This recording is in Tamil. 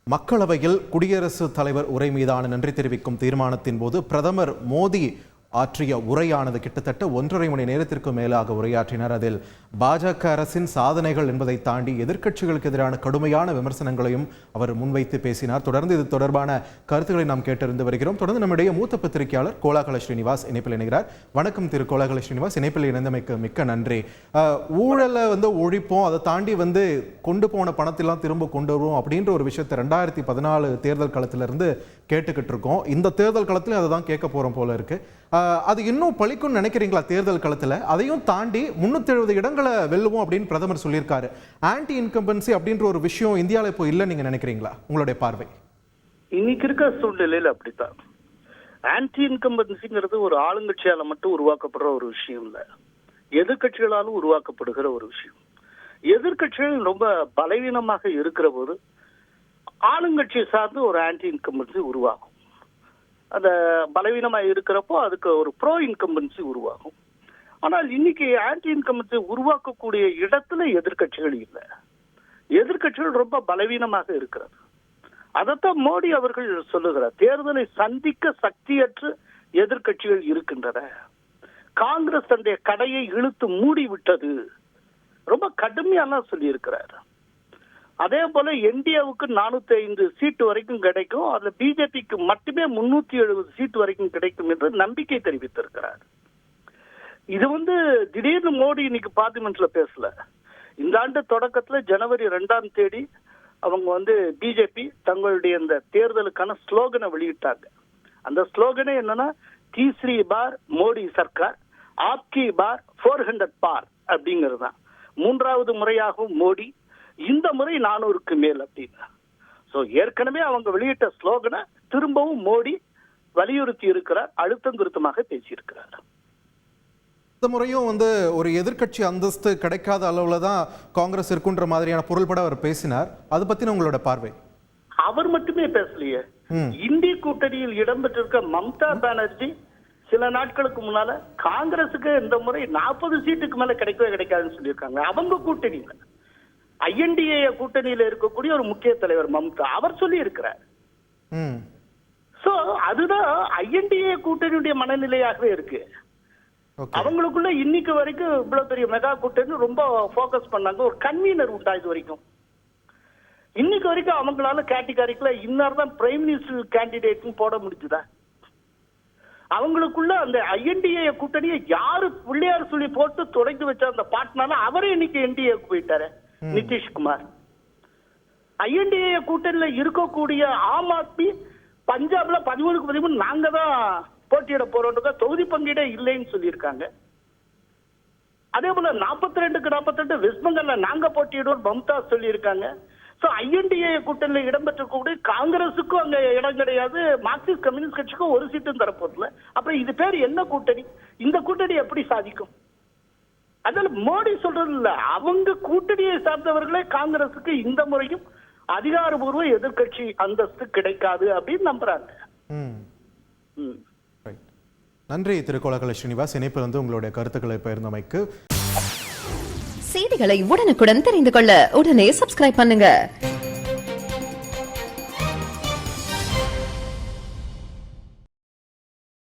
மக்களவையில் குடியரசுத் தலைவர் உரை மீதான நன்றி தெரிவிக்கும் தீர்மானத்தின் போது பிரதமர் மோடி ஆற்றிய உரையானது கிட்டத்தட்ட 1.5 மணி நேரத்திற்கு மேலாக உரையாற்றினார். அதில் பாஜக அரசின் சாதனைகள் என்பதை தாண்டி எதிர்க்கட்சிகளுக்கு எதிரான கடுமையான விமர்சனங்களையும் அவர் முன்வைத்து பேசினார். தொடர்ந்து இது தொடர்பான கருத்துக்களை நாம் கேட்டறிந்து வருகிறோம். தொடர்ந்து நம்முடைய மூத்த பத்திரிகையாளர் கோலாகல ஸ்ரீனிவாஸ் இணைப்பில் இணைகிறார். வணக்கம் திரு கோலாகல ஸ்ரீனிவாஸ், இணைப்பில் இணைந்தமைக்கு மிக்க நன்றி. ஊழலை ஒழிப்போம், அதை தாண்டி கொண்டு போன பணத்தெல்லாம் திரும்ப கொண்டு வருவோம் அப்படின்ற ஒரு விஷயத்தை 2014 தேர்தல் களத்திலிருந்து கேட்டுக்கிட்டு இருக்கோம். இந்த தேர்தல் களத்தில் அதை தான் கேட்க போறோம் போல இருக்கு. அது இன்னும் பழிக்கும்னு நினைக்கிறீங்களா? தேர்தல் களத்தில் அதையும் தாண்டி 370 இடங்களை வெல்லுவோம் அப்படின்னு பிரதமர் சொல்லியிருக்காரு. ஆன்டி இன்கம்பன்சி அப்படின்ற ஒரு விஷயம் இந்தியாவில் இப்போ இல்லை நீங்க நினைக்கிறீங்களா? உங்களுடைய பார்வை இன்னைக்கு இருக்க சூழ்நிலையில் அப்படித்தான். ஆன்டி இன்கம்பன்சிங்கிறது ஒரு ஆளுங்கட்சியால மட்டும் உருவாக்கப்படுற ஒரு விஷயம் இல்லை, எதிர்கட்சிகளாலும் உருவாக்கப்படுகிற ஒரு விஷயம். எதிர்கட்சிகள் ரொம்ப பலவீனமாக இருக்கிற போது ஆளுங்கட்சியை சார்ந்து ஒரு ஆன்டி இன்கம்பன்சி உருவாகும். அந்த பலவீனமாக இருக்கிறப்போ அதுக்கு ஒரு ப்ரோ இன்கம்பன்சி உருவாகும். ஆனால் இன்னைக்கு ஆன்டி இன்கம்பன்சி உருவாக்கக்கூடிய இடத்துல எதிர்கட்சிகள் இல்லை, எதிர்கட்சிகள் ரொம்ப பலவீனமாக இருக்கிறது. அதைத்தான் மோடி அவர்கள் சொல்லுகிறார். தேர்தலை சந்திக்க சக்தியற்று எதிர்கட்சிகள் இருக்கின்றன, காங்கிரஸ் தன்னுடைய கடையை இழுத்து மூடி விட்டது, ரொம்ப கடுமையெல்லாம் சொல்லி இருக்கிறார். அதே போல என்டிஏவுக்கு 405 சீட்டு வரைக்கும் கிடைக்கும், அதுல பிஜேபிக்கு மட்டுமே 370 சீட்டு வரைக்கும் கிடைக்கும் என்று நம்பிக்கை தெரிவித்திருக்கிறார். இது திடீர்னு மோடி இன்னைக்கு பார்லிமெண்ட்ல பேசல. இந்த ஆண்டு தொடக்கத்துல ஜனவரி 2ஆம் தேதி அவங்க பிஜேபி தங்களுடைய இந்த தேர்தலுக்கான ஸ்லோகனை வெளியிட்டாங்க. அந்த ஸ்லோகனே என்னன்னா, தீஸ்ரி பார் மோடி சர்க்கார், ஆப்கி பார் 400 பார் அப்படிங்கிறது தான். 3வது முறையாகவும் மோடி, இந்த முறை 400க்கு மேல் அப்படின்னு. சோ ஏற்கனவே அவங்க வெளியிட்ட ஸ்லோகனை திரும்பவும் மோடி வலியுறுத்தி இருக்கிறார், அழுத்தம் திருத்தமாக பேசியிருக்கிறார். இந்த முறையும் ஒரு எதிர்க்கட்சி அந்தஸ்து கிடைக்காத அளவுல தான் காங்கிரஸ் இருக்குன்ற மாதிரியான பொருள்பட அவர் பேசினார். அது பத்தின உங்களோட பார்வை? அவர் மட்டுமே பேசலையே, இந்திய கூட்டணியில் இடம்பெற்றிருக்க மம்தா பானர்ஜி சில நாட்களுக்கு முன்னால காங்கிரசுக்கு இந்த முறை 40 சீட்டுக்கு மேல கிடைக்கவே கிடைக்காதுன்னு சொல்லியிருக்காங்க. அவங்க கூட்டணியில ஐஎன்டிஏ கூட்டணியில இருக்கக்கூடிய ஒரு முக்கிய தலைவர் மம்தா அவர் சொல்லி இருக்கிறார். சோ அதுதான் ஐஎன்டிஏ கூட்டணியுடைய மனநிலையாகவே இருக்கு. அவங்களுக்குள்ள இன்னைக்கு வரைக்கும் இவ்வளவு பெரிய மெகா கூட்டணி ரொம்ப போக்கஸ் பண்ணாங்க, ஒரு கன்வீனர் உண்டா இது வரைக்கும்? இன்னைக்கு வரைக்கும் அவங்களால கேட்டகரிக்குள்ள இன்னார் தான் பிரைம் மினிஸ்டர் கேண்டிடேட்னு போட முடிஞ்சுதா? அவங்களுக்குள்ள அந்த ஐஎன்டிஏ கூட்டணியை யாரு பிள்ளையார் சொல்லி போட்டு தொடங்கி வச்ச அந்த பார்ட்னர் அவரே இன்னைக்கு என்டிஏக்கு போயிட்டாரு, நிதிஷ்குமார். ஐஎன்டிஏ கூட்டணியில இருக்கக்கூடிய ஆம் ஆத்மி பஞ்சாப்ல 13க்கு 13 நாங்க தான் போட்டியிட போறோம், தொகுதி பங்கீடே இல்லைன்னு சொல்லியிருக்காங்க. அதே போல 42க்கு 42 வெஸ்ட் பெங்கால்ல நாங்க போட்டியிடுவோம் மம்தா சொல்லியிருக்காங்க. சோ ஐஎன்டிஏ கூட்டணியில இடம்பெற்றக்கூடிய காங்கிரசுக்கும் அங்க இடம் கிடையாது, மார்க்சிஸ்ட் கம்யூனிஸ்ட் கட்சிக்கும் ஒரு சீட்டும் தரப்போதுல. அப்புறம் இது பேர் என்ன கூட்டணி? இந்த கூட்டணி எப்படி சாதிக்கும்? அதனால மோடி சொல்றது இல்ல, அவங்க கூட்டணியை சார்ந்தவர்களே காங்கிரசுக்கு இந்த முறையும் அதிகாரபூர்வ எதிர்கட்சி அந்தஸ்து கிடைக்காது அப்படின்னு நம்புறாங்க. நன்றி திரு கோலாகல ஸ்ரீனிவாஸ், இணைப்பில் உங்களுடைய கருத்துக்களை பகிர்ந்தமைக்கு. செய்திகளை உடனுக்குடன் தெரிந்து கொள்ள உடனே சப்ஸ்கிரைப் பண்ணுங்க.